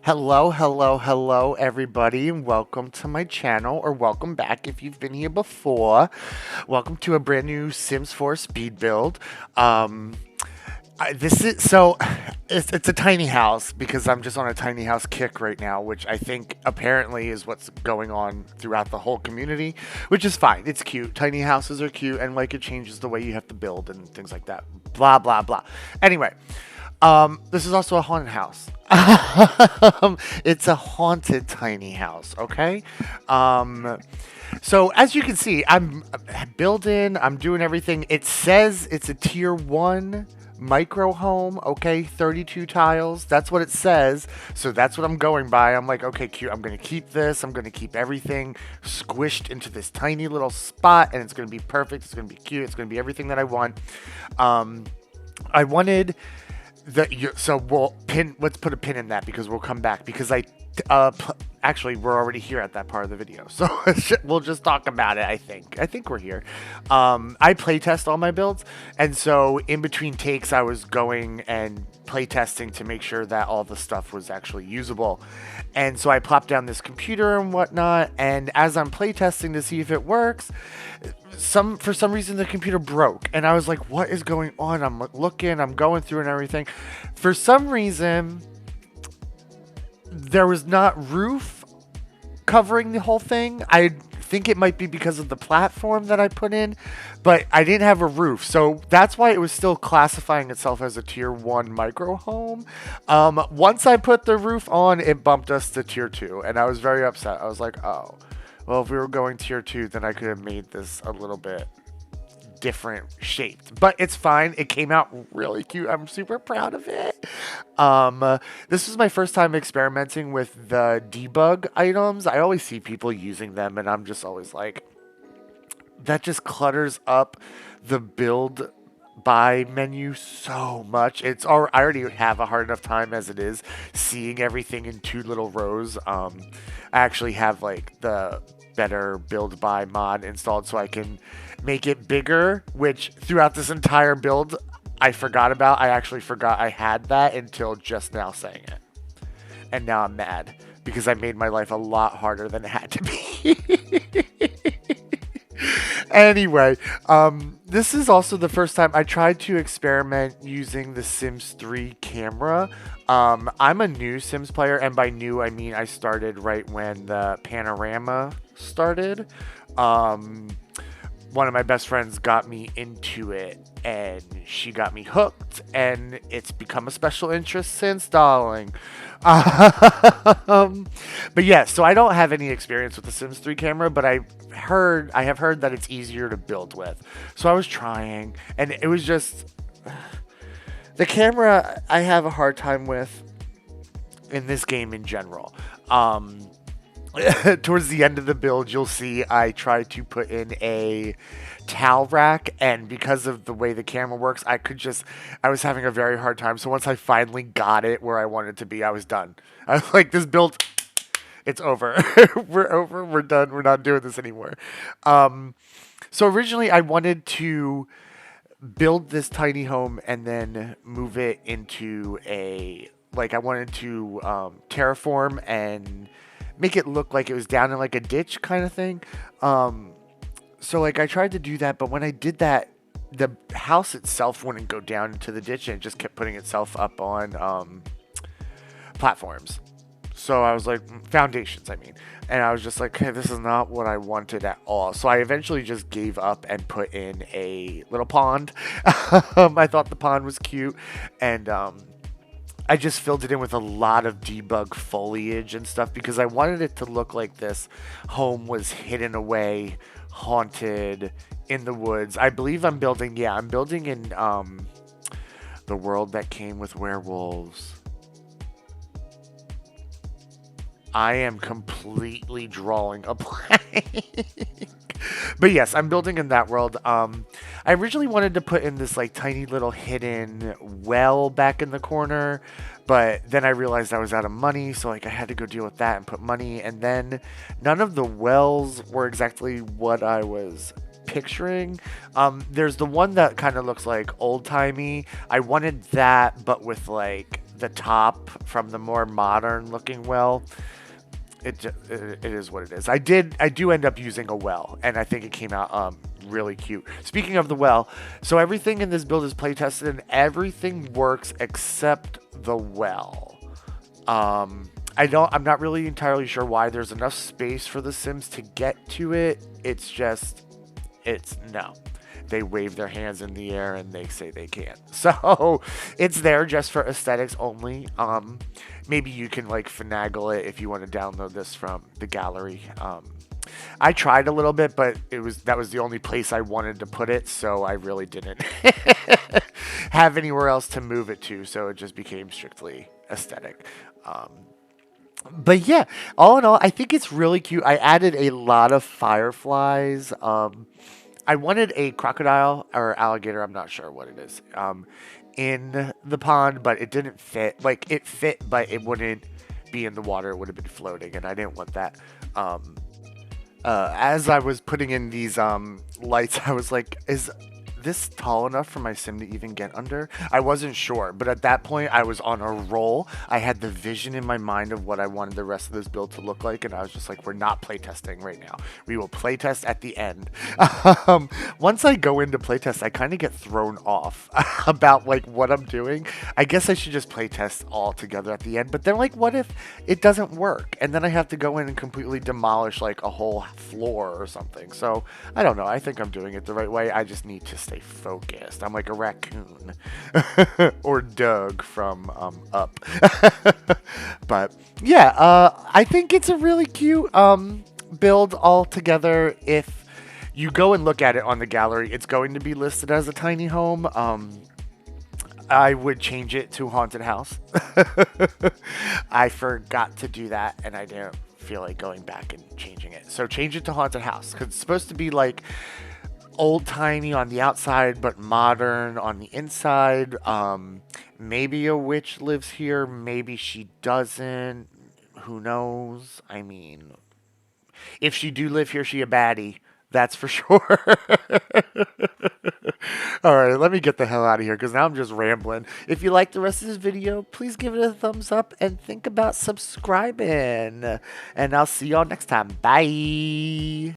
Hello, hello, hello, everybody, and welcome to my channel, or welcome back if you've been here before. Welcome to a brand new Sims 4 speed build. Um, this is so it's a tiny house because I'm just on a tiny house kick right now, which I think apparently is what's going on throughout the whole community, which is fine. It's cute. Tiny houses are cute, and like it changes the way you have to build and things like that. Blah blah blah. Anyway. This is also a haunted house. It's a haunted tiny house, okay? So as you can see, I'm building, I'm doing everything. It says it's a tier 1 micro home, okay? 32 tiles. That's what it says. So that's what I'm going by. I'm like, okay, cute. I'm going to keep this. I'm going to keep everything squished into this tiny little spot, and it's going to be perfect. It's going to be cute. It's going to be everything that I want. I wanted so let's put a pin in that because we'll come back because actually we're already here at that part of the video, so we'll just talk about it. I think we're here. I playtest all my builds, and so in between takes I was going and playtesting to make sure that all the stuff was actually usable, and so I plopped down this computer and whatnot, and as I'm playtesting to see if it works, for some reason the computer broke, and I was like, what is going on? I'm looking, I'm going through and everything. For some reason there was not roof covering the whole thing. I think it might be because of the platform that I put in, but I didn't have a roof, so that's why it was still classifying itself as a tier 1 micro home. Once I put the roof on, it bumped us to tier 2, and I was very upset. I was like, oh, well, if we were going tier 2, then I could have made this a little bit different shaped, but it's fine. It came out really cute. I'm super proud of it. This was my first time experimenting with the debug items. I always see people using them, and I'm just always like, that just clutters up the build by menu so much. I already have a hard enough time as it is seeing everything in 2 little rows. I actually have like the better build by mod installed so I can make it bigger, which throughout this entire build I forgot about. I actually forgot I had that until just now saying it, and now I'm mad because I made my life a lot harder than it had to be. Anyway, this is also the first time I tried to experiment using the Sims 3 camera. I'm a new Sims player, and by new I mean I started right when the panorama started. One of my best friends got me into it, and she got me hooked, and it's become a special interest since, darling. But yeah, so I don't have any experience with the Sims 3 camera, but I have heard that it's easier to build with. So I was trying, and it was just the camera I have a hard time with in this game in general. Towards the end of the build, you'll see I try to put in a towel rack, and because of the way the camera works, I was having a very hard time. So once I finally got it where I wanted it to be, I was done. I was like, this build, it's over. We're over. We're done. We're not doing this anymore. So originally I wanted to build this tiny home and then move it into I wanted to terraform and make it look like it was down in like a ditch kind of thing. So like I tried to do that, but when I did that, the house itself wouldn't go down into the ditch, and it just kept putting itself up on platforms. So I was like, foundations, I mean. And I was just like, hey, this is not what I wanted at all. So I eventually just gave up and put in a little pond. I thought the pond was cute, and I just filled it in with a lot of debug foliage and stuff because I wanted it to look like this home was hidden away, haunted in the woods. I believe I'm building in the world that came with werewolves. I am completely drawing a blank. But yes, I'm building in that world. I originally wanted to put in this like tiny little hidden well back in the corner, but then I realized I was out of money, so like I had to go deal with that and put money, and then none of the wells were exactly what I was picturing. There's the one that kind of looks like old-timey. I wanted that, but with like the top from the more modern looking well. It is what it is. I do end up using a well, and I think it came out really cute. Speaking of the well, so everything in this build is play tested, and everything works except the well. I'm not really entirely sure why. There's enough space for the Sims to get to it. It's just, it's no. They wave their hands in the air and they say they can't. So it's there just for aesthetics only. Maybe you can like finagle it if you want to download this from the gallery. I tried a little bit, but that was the only place I wanted to put it, so I really didn't have anywhere else to move it to. So it just became strictly aesthetic. But yeah, all in all, I think it's really cute. I added a lot of fireflies. I wanted a crocodile or alligator, I'm not sure what it is, in the pond, but it didn't fit. Like, it fit, but it wouldn't be in the water. It would have been floating, and I didn't want that. As I was putting in these lights, I was like, is this tall enough for my sim to even get under? I wasn't sure, but at that point I was on a roll. I had the vision in my mind of what I wanted the rest of this build to look like, and I was just like, we're not playtesting right now. We will playtest at the end. Once I go into playtest, I kind of get thrown off about like what I'm doing. I guess I should just playtest all together at the end, but then like, what if it doesn't work? And then I have to go in and completely demolish like a whole floor or something. So I don't know. I think I'm doing it the right way. I just need to stay focused. I'm like a raccoon or Doug from Up. But yeah, I think it's a really cute build altogether. If you go and look at it on the gallery, it's going to be listed as a tiny home. I would change it to haunted house. I forgot to do that, and I didn't feel like going back and changing it. So change it to haunted house, because it's supposed to be like old-timey on the outside, but modern on the inside. Maybe a witch lives here, maybe she doesn't. Who knows? I mean, if she do live here, she a baddie. That's for sure. Alright, let me get the hell out of here, because now I'm just rambling. If you like the rest of this video, please give it a thumbs up and think about subscribing. And I'll see y'all next time. Bye!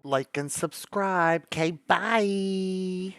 Like and subscribe. Okay, bye.